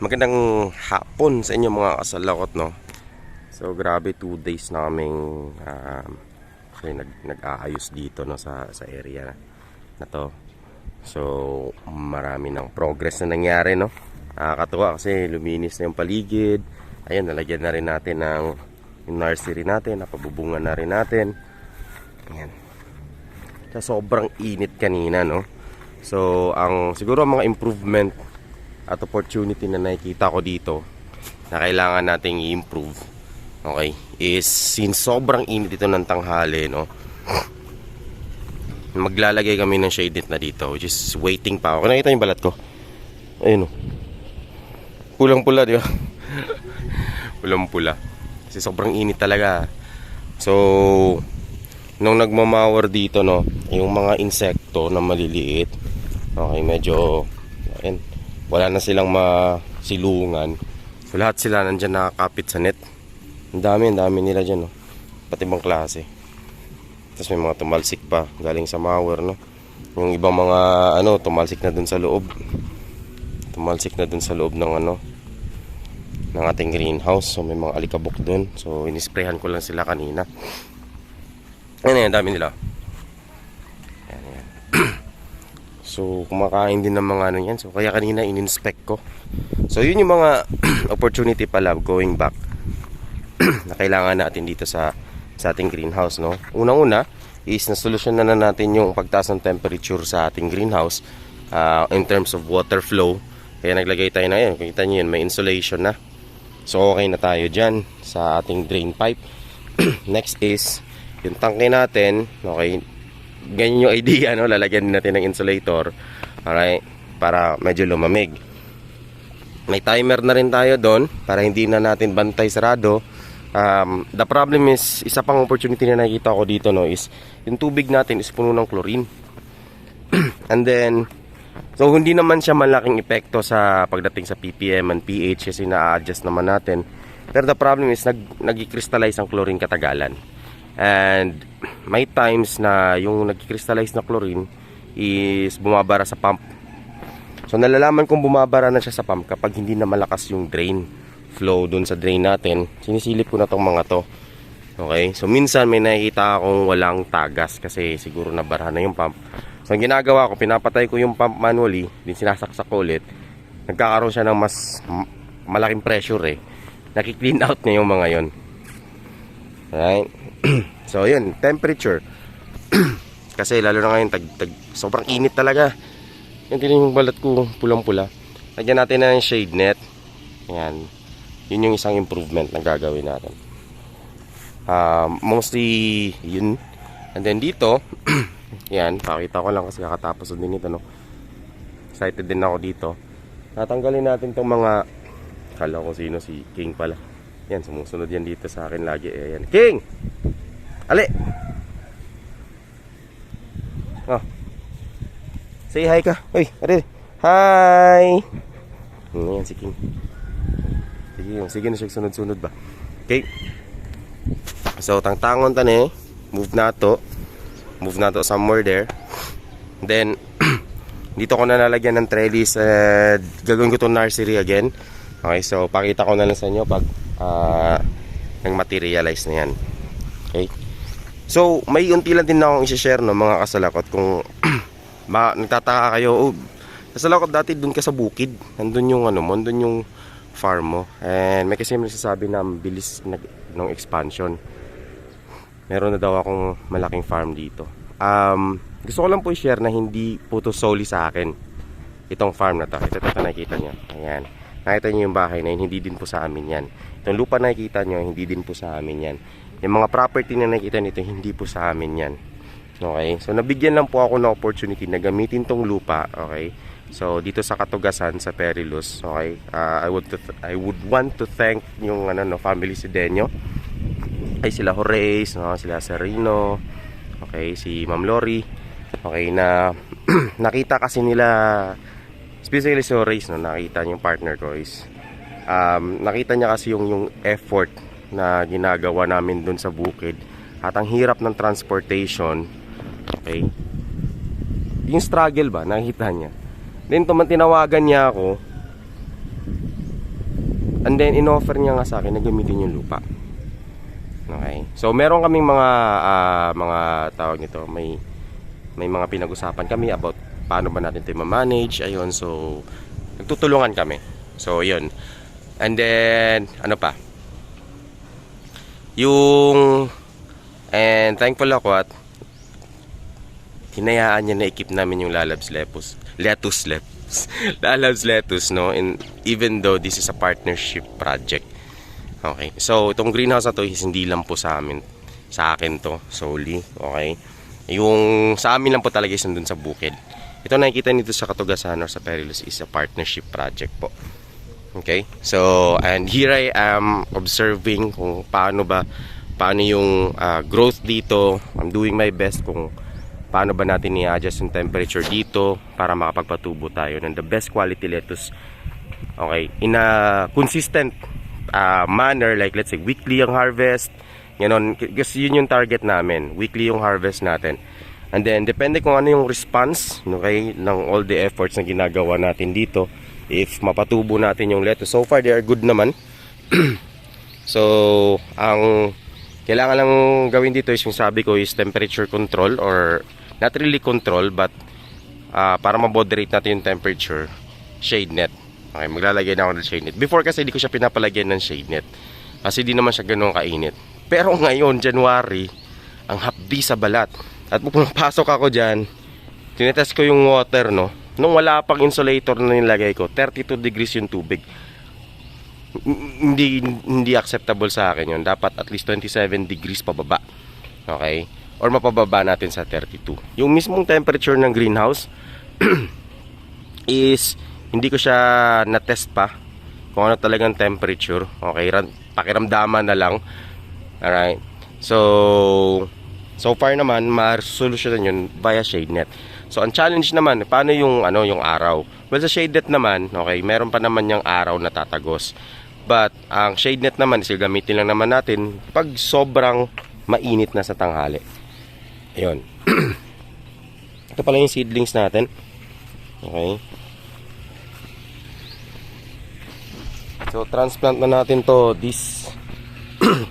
Magandang hapon sa inyo mga kasalakot, no? So grabe 2 days na kaming nag-aayos dito, no, sa area na to. So marami ng progress na nangyari, no? Nakakatuwa kasi luminis na yung paligid. Ayun, nalagyan na rin natin ng yung nursery natin, napabubungan na rin natin. Ayan. So, sobrang init kanina, no? So ang siguro mga improvement at opportunity na nakikita ko dito na kailangan nating i-improve, okay, is since sobrang init ito ng tanghali, no, maglalagay kami ng shade net na dito, which is waiting pa ako. Nakita yung balat ko, ayun, pulang pula, di ba? Pulang pula kasi sobrang init talaga. So nung nagmamawar dito, no, yung mga insekto na maliliit, okay, medyo ayun, wala na silang masilungan. So lahat sila nandyan nakakapit sa net. Ang dami nila dyan, no? Pati ibang klase. Tapos may mga tumalsik pa galing sa mower, no? Yung ibang mga tumalsik na dun sa loob. Tumalsik na dun sa loob ng ng ating greenhouse. So may mga alikabok dun. So inisprayhan ko lang sila kanina. Ayan, dami nila. Ayan. So kumakain din ng mga yan. So kaya kanina in-inspect ko. So yun yung mga opportunity pala going back na kailangan natin dito sa ating greenhouse, no. Unang-una is nasolusyon na natin yung pagtaas ng temperature sa ating greenhouse in terms of water flow. Kaya naglagay tayo na yan. Kita nyo yan, may insulation na. So okay na tayo dyan sa ating drain pipe. Next is yung tangke natin. Okay, ganyan yung idea, no? Lalagyan natin ng insulator, alright, para medyo lumamig. May timer na rin tayo doon para hindi na natin bantay sarado. The problem is, isa pang opportunity na nakikita ko dito, no, is yung tubig natin is puno ng chlorine. And then so hindi naman siya malaking epekto sa pagdating sa ppm and pH kasi na-adjust naman natin. Pero the problem is nag-crystallize ang chlorine katagalan. And may times na yung nag-crystallize na chlorine is bumabara sa pump. So nalalaman kong bumabara na siya sa pump kapag hindi na malakas yung drain flow dun sa drain natin. Sinisilip ko na tong mga to. Okay, so minsan may nakikita akong walang tagas kasi siguro nabara na yung pump. So ang ginagawa ko, pinapatay ko yung pump manually, din sinasaksak ko ulit. Nagkakaroon siya ng mas malaking pressure, naki-clean out niya yung mga yon. Alright. So yun, temperature. Kasi lalo na ngayon sobrang init talaga. Yung tinan yung balat ko, pulang-pula. Lagyan natin na ng shade net. Ayan. Yun yung isang improvement na gagawin natin. Mostly yun. And then dito, yan, pakita ko lang kasi kakatapos din ito, no. Excited din ako dito. Natanggalin natin tong mga, kala ko sino, si King pala. Yan, sumusunod yan dito sa akin lagi. Ayan. King! Ali! Oh. Say hi ka. Uy, ari. Hi! Ayan si King. Sige na siya sunod-sunod ba. Okay. So, tangtangon tani. Move na to somewhere there. Then, dito ko na nalagyan ng trellis. Gagawin ko itong nursery again. Okay, so pakita ko na lang sa inyo pag nang materialize na yan. Okay. So, may unti lang din na akong i-share, no, mga kasalakot. Kung nagtataka kayo, kasalakot dati dun ka sa bukid. Nandun yung nandun yung farm mo. And may kasi nagsasabi na bilis ng expansion. Meron na daw akong malaking farm dito. Gusto ko lang po i-share na hindi po to solely sa akin itong farm na to. Ito nakikita nyo. Ayan. Nakita nyo yung bahay na yun, hindi din po sa amin yan. Itong lupa na nakikita nyo, hindi din po sa amin yan. Yung mga property na nakikita nito, hindi po sa amin yan. Okay? So nabigyan lang po ako ng opportunity na gamitin tong lupa. Okay? So dito sa Katugasan, sa Perilous. Okay? I would want to thank yung family Sidenyo. Ay, sila Horace, no? Sila Serino. Okay, si Ma'am Lori. Okay, na nakita kasi nila, especially si Horace, no, nakita niya yung partner ko is nakita niya kasi yung effort na ginagawa namin dun sa bukid at ang hirap ng transportation. Okay, yung struggle ba nakita niya. Then tinawagan niya ako And then in-offer niya nga sa akin na gamitin yung lupa. Okay. So meron kaming mga tawag nito, may mga pinag-usapan kami about paano ba natin 'ito ma-manage. Ayun, so nagtutulungan kami. So 'yun. And then ano pa? And thankful ako at hinayaan niya na equip namin yung Lalabs lettuce Lalabs lettuce, no? And even though this is a partnership project. Okay. So itong greenhouse na to is hindi lang po sa akin to solely. Okay. Yung sa amin lang po talaga is nandun sa bukid. Ito nakikita nito sa Katugasan or sa Perilous is a partnership project po. Okay? So, and here I am observing kung paano yung growth dito. I'm doing my best kung paano ba natin i-adjust yung temperature dito para makapagpatubo tayo ng the best quality lettuce. Okay? In a consistent manner, like let's say weekly ang harvest. Ganon, kasi yun yung target namin. Weekly yung harvest natin. And then, depende kung ano yung response, okay, ng all the efforts na ginagawa natin dito. If mapatubo natin yung lettuce. So far, they are good naman. So, ang kailangan lang gawin dito is yung sabi ko is temperature control or not really control but para ma-moderate natin yung temperature, shade net. Okay, maglalagay na ako ng shade net. Before kasi di ko siya pinapalagyan ng shade net. Kasi di naman siya ganoon kainit. Pero ngayon, January, ang hapdi sa balat. At pumapasok ako dyan, tinetest ko yung water, no? Nung wala pang insulator na nilagay ko, 32 degrees yung tubig. Hindi acceptable sa akin yun. Dapat at least 27 degrees pababa. Okay? Or mapababa natin sa 32. Yung mismong temperature ng greenhouse is hindi ko siya na-test pa kung ano talagang temperature. Okay? Pakiramdaman na lang. Alright? So far naman, ma-solution yun via shade net. So, ang challenge naman, paano yung araw? Well, sa shade net naman, okay, meron pa naman yung araw na tatagos. But, ang shade net naman, is gamitin lang naman natin pag sobrang mainit na sa tanghali. Ayun. Ito pala yung seedlings natin. Okay. So, transplant na natin to this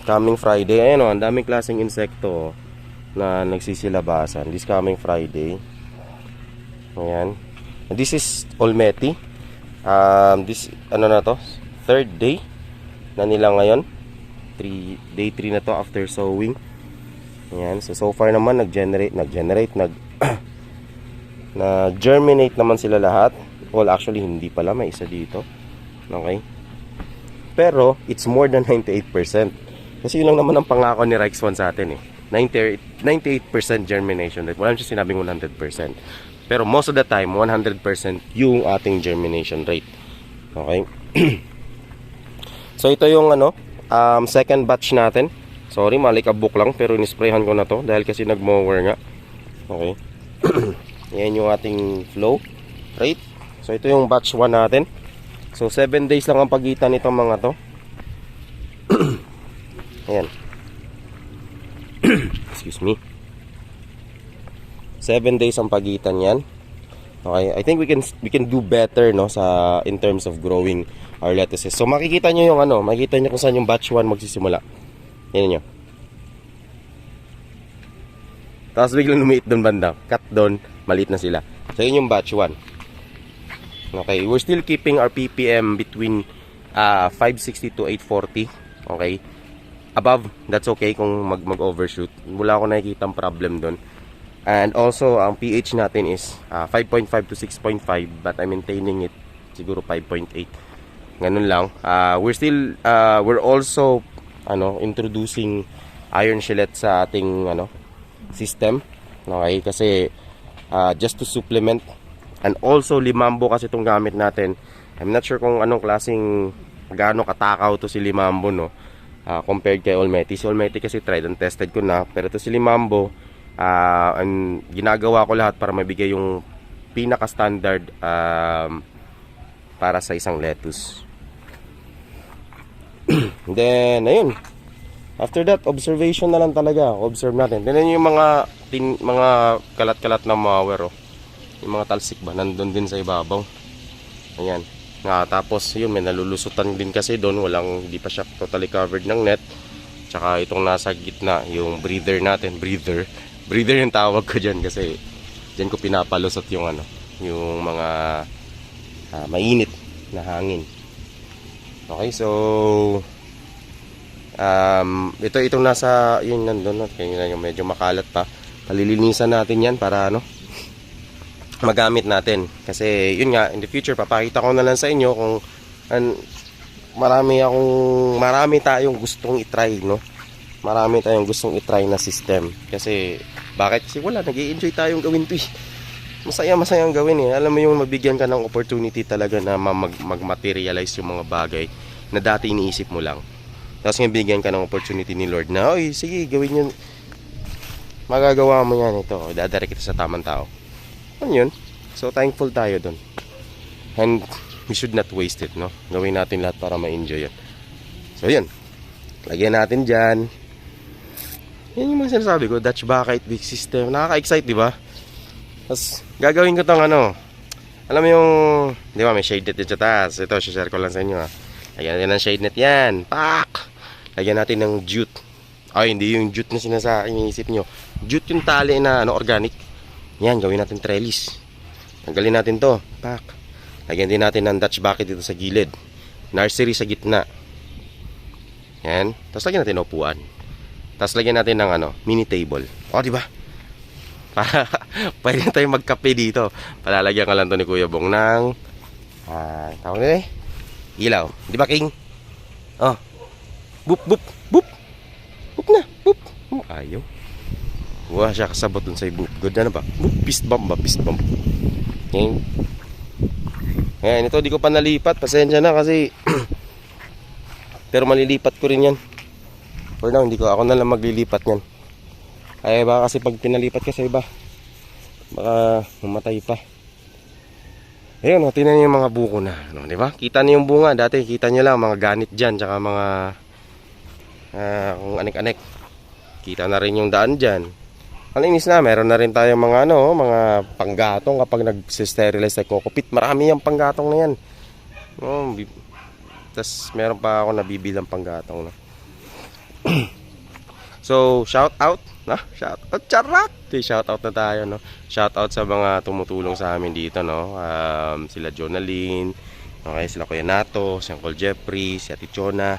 coming Friday. Ayan o, ang daming klaseng insekto na nagsisilabasan. This coming Friday. Ayan. This is Olmeti. This, na to? Third day na nila ngayon. Day 3 na to after sowing. Ayan. So far naman, nag-germinate, nag-germinate naman sila lahat. Well, actually, hindi pala. May isa dito. Okay. Pero, it's more than 98%. Kasi yun lang naman ang pangako ni Rexone sa atin eh. 98% germination rate. Wala siya sinabing 100%. Pero most of the time, 100% yung ating germination rate. Okay? So ito yung second batch natin. Sorry, malikabok lang pero inisprayhan ko na to dahil kasi nag-mower nga. Okay? Yan yung ating flow rate. So ito yung batch 1 natin. So 7 days lang ang pagitan nitong mga to. Ayan. Excuse me. 7 days ang pagitan yan. Okay, I think we can do better no sa in terms of growing our lettuces. So makikita nyo yung makikita nyo kung saan yung batch 1 magsisimula. Yan nyo. Tapos biglang lumiit doon banda. Cut doon, maliit na sila. So yun yung batch 1. Okay, we're still keeping our ppm between 560 to 840. Okay. Above, that's okay kung mag-overshoot. Wala ako nakikitang problem doon. And also, ang pH natin is 5.5 to 6.5 but I'm maintaining it siguro 5.8. Ganun lang. We're also introducing iron shellac sa ating system. Okay, kasi just to supplement. And also limambo kasi itong gamit natin. I'm not sure kung anong klaseng gaano katakaw to si limambo compared kay Olmeti. Si Olmeti kasi tried and tested ko na, pero ito si limambo ginagawa ko lahat para mabigay yung pinaka standard para sa isang lettuce. Then ayun, after that observation na lang talaga. Observe natin. Tingnan yung mga kalat-kalat na mower yung mga talsik ba nandun din sa ibabaw. Ayan. Tapos yun, may nalulusutan din kasi doon, hindi pa siya totally covered ng net. Tsaka itong nasa gitna, yung breather natin, breather yung tawag ko dyan kasi dyan ko pinapalusot yung yung mga mainit na hangin. Okay, so itong nasa yun nandun, kaya yung medyo makalat pa. Palilinisan natin yan para magamit natin. Kasi yun nga, in the future papakita ko na lang sa inyo kung marami tayong gustong i-try, no? Marami tayong gustong i-try na system. Kasi bakit? Kasi wala, nag-i-enjoy tayong gawin to eh. Masayang gawin eh. Alam mo yung mabigyan ka ng opportunity talaga na mag-materialize yung mga bagay na dati iniisip mo lang. Tapos nga bigyan ka ng opportunity ni Lord na, oy, sige, gawin yun. Magagawa mo yan ito. Dadara kita sa tamang tao. Ano yun? So thankful tayo dun. And we should not waste it, no? Gawin natin lahat para ma-enjoy yun. So yun. Lagyan natin dyan. Yan yung mga sinasabi ko, Dutch bucket, big system. Nakaka-excite, di ba? Tapos gagawin ko tong alam mo yung, di ba, may shade net dyan sa taas. Ito, share ko lang sa inyo ha. Lagyan natin ng shade net yan. Pak! Lagyan natin ng jute. Ay, hindi yung jute na iniisip nyo. Jute yung tali na organic. Yan, gawin natin trellis. Tanggalin natin to. Pak! Lagyan din natin ng Dutch bucket dito sa gilid. Nursery sa gitna. Yan. Tapos lagyan natin upuan. Tapos lagyan natin ng mini table. O, di ba? Pwede na tayong magkape dito. Palalagyan ka lang to ni Kuya Bong ng tawag nila ilaw. Di ba, King? Oh. Boop, boop, boop. Boop na, boop. Ayaw. Wala siya kasabot dun sa boop. Good na ba? Boop, fist bump ba? Fist bump. Okay. Ayan, ito di ko pa nalipat. Pasensya na kasi pero malilipat ko rin yan. For now, ako na lang maglilipat yan. Ay baka kasi pag pinalipat ka sa iba, baka mamatay pa. Ayun, tingnan niyo yung mga buko na, di ba? Kita niyo yung bunga, dati kita niyo lang mga ganit diyan, tsaka mga kung anek-anek. Kita na rin yung daan diyan. Malinis na, meron na rin tayong mga mga panggatong kapag nag-sterilize sa kokopit. Marami yung panggatong na yan. Tas meron pa ako nabibilang panggatong na. So, shout out, shout out, charot. Shout out na tayo, no. Shout out sa mga tumutulong sa amin dito, no. Sila Jonaline, okay, sila Kuya Nato, si Uncle Jeffrey, si Ate Chona,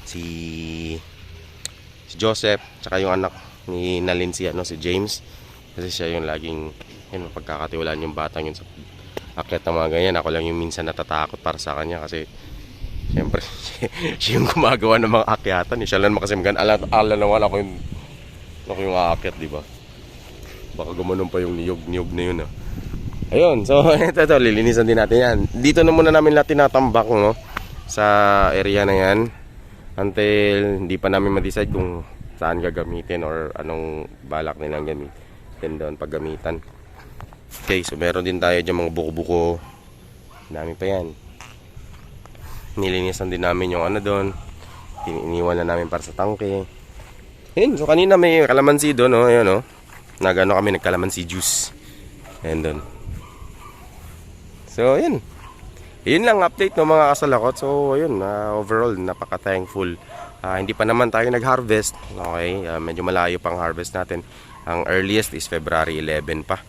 si Joseph, tsaka yung anak ni Nalin si James. Kasi siya yung laging pagkakatiwalaan yung batang yun sa akyat ng mga ganyan. Ako lang yung minsan natatakot para sa kanya kasi siyempre, siya yung gumagawa ng mga akyatan. Siya lang kasi ala naman ako yung aakyat, di ba? Baka gumanon pa yung niyog na yun. Ayun, so ito, lilinisan din natin yan. Dito na muna namin lahat tinatambak, no? Sa area na yan. Until hindi pa namin ma-decide kung saan gagamitin or anong balak nilang gamitin doon paggamitan. Okay, so meron din tayo dyan mga buko-buko. Dami pa yan. Nilinisan din namin yung doon. Iniwan na namin para sa tangke. Ayun, so kanina may kalamansi doon, ayun, kami nagkalamansi juice. Ayun doon. So, ayun. Yun lang update ng mga kasalakot. So, ayun, overall napaka-thankful. Hindi pa naman tayo nag-harvest. Okay, medyo malayo pang harvest natin. Ang earliest is February 11 pa,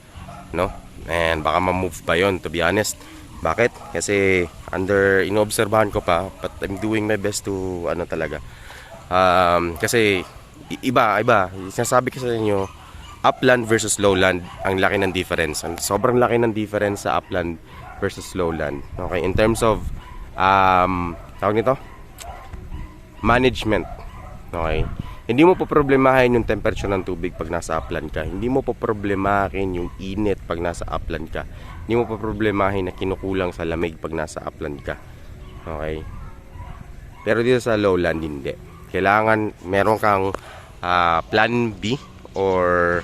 no? And baka ma-move pa yon, to be honest. Bakit? Kasi inoobserbahan ko pa, but I'm doing my best to talaga. Kasi iba. Sinasabi ko sa inyo, upland versus lowland, ang laki ng difference. Sobrang laki ng difference sa upland versus lowland. Okay, in terms of tawag nito, management. Okay, hindi mo po problemahin yung temperature ng tubig pag nasa upland ka. Hindi mo po problemahin yung init pag nasa upland ka. Hindi mo po problemahin na kinukulang sa lamig pag nasa upland ka. Okay, pero dito sa lowland hindi. Kailangan meron kang plan B or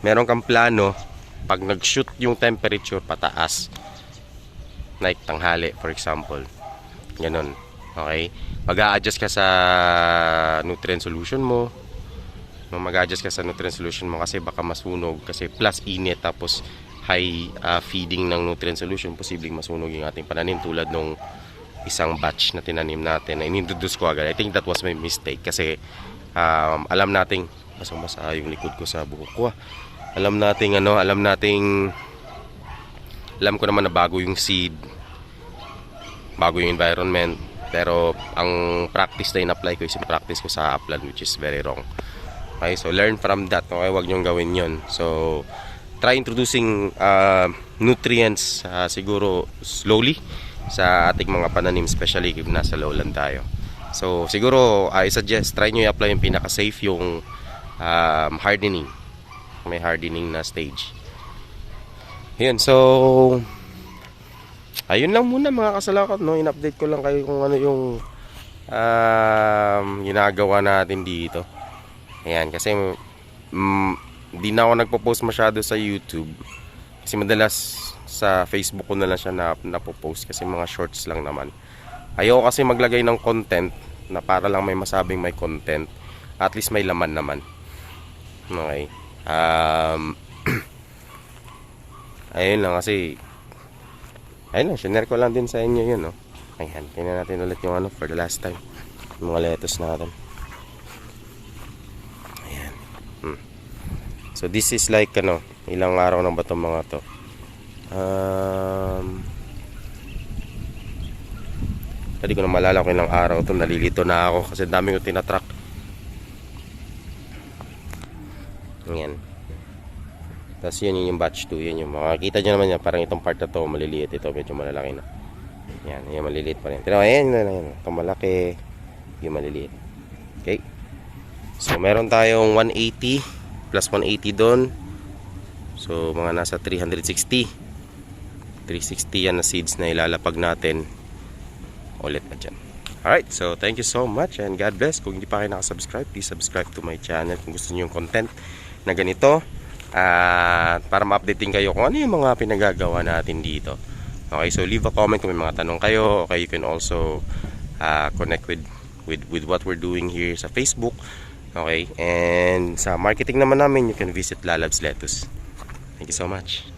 meron kang plano pag nag-shoot yung temperature pataas, like tanghali for example, ganun. Okay, mag-a-adjust ka sa nutrient solution mo. Mag-a-adjust ka sa nutrient solution mo kasi baka masunog kasi plus init tapos high feeding ng nutrient solution, posibleng masunog yung ating pananim tulad nung isang batch na tinanim natin na inintroduce ko agad. I think that was my mistake kasi alam nating basang-basa yung likod ko sa buhok ko. Alam ko naman na bago yung seed, bago yung environment, pero ang practice na in-apply ko is yung practice ko sa upland, which is very wrong. Okay, so learn from that. Okay, wag niyong gawin yon. So try introducing nutrients siguro slowly sa ating mga pananim, especially kung nasa lowland tayo. So siguro I suggest try nyo i-apply yung pinaka-safe, yung hardening. May hardening na stage. Yun, so ayun lang muna mga kasalakot, no? In-update ko lang kayo kung ano yung ginagawa natin dito. Ayan, kasi di na ako nagpo-post masyado sa YouTube. Kasi madalas sa Facebook ko na lang siya napopost kasi mga shorts lang naman. Ayoko kasi maglagay ng content na para lang may masabing may content. At least may laman naman. Okay. Ayun lang kasi ayun lang, share ko lang din sa inyo yun, no? Ayan, tingnan natin ulit yung for the last time, yung mga lettuce natin. Ayan. So this is like ilang araw na ba itong mga to? Hindi ko na malala kung ilang araw to. Nalilito na ako kasi dami ko tinatrack. Ayan. Tapos yun yung batch 2. Yan yung makikita nyo naman yan. Parang itong part na to maliliit. Ito medyo malalaki na. Yan, yung maliliit pa rin. Pero ayan, itong malaki, yung maliliit. Okay. So meron tayong 180 plus 180 doon. So mga nasa 360 yan na seeds na ilalapag natin ulit na dyan. Alright, so thank you so much and God bless. Kung hindi pa kayo nakasubscribe, please subscribe to my channel kung gusto niyo yung content na ganito. At para ma-update din kayo kung ano yung mga pinagagawa natin dito. Okay, so leave a comment kung may mga tanong kayo. Okay, you can also connect with what we're doing here sa Facebook. Okay, and sa marketing naman namin, you can visit Lalabs Lettuce. Thank you so much.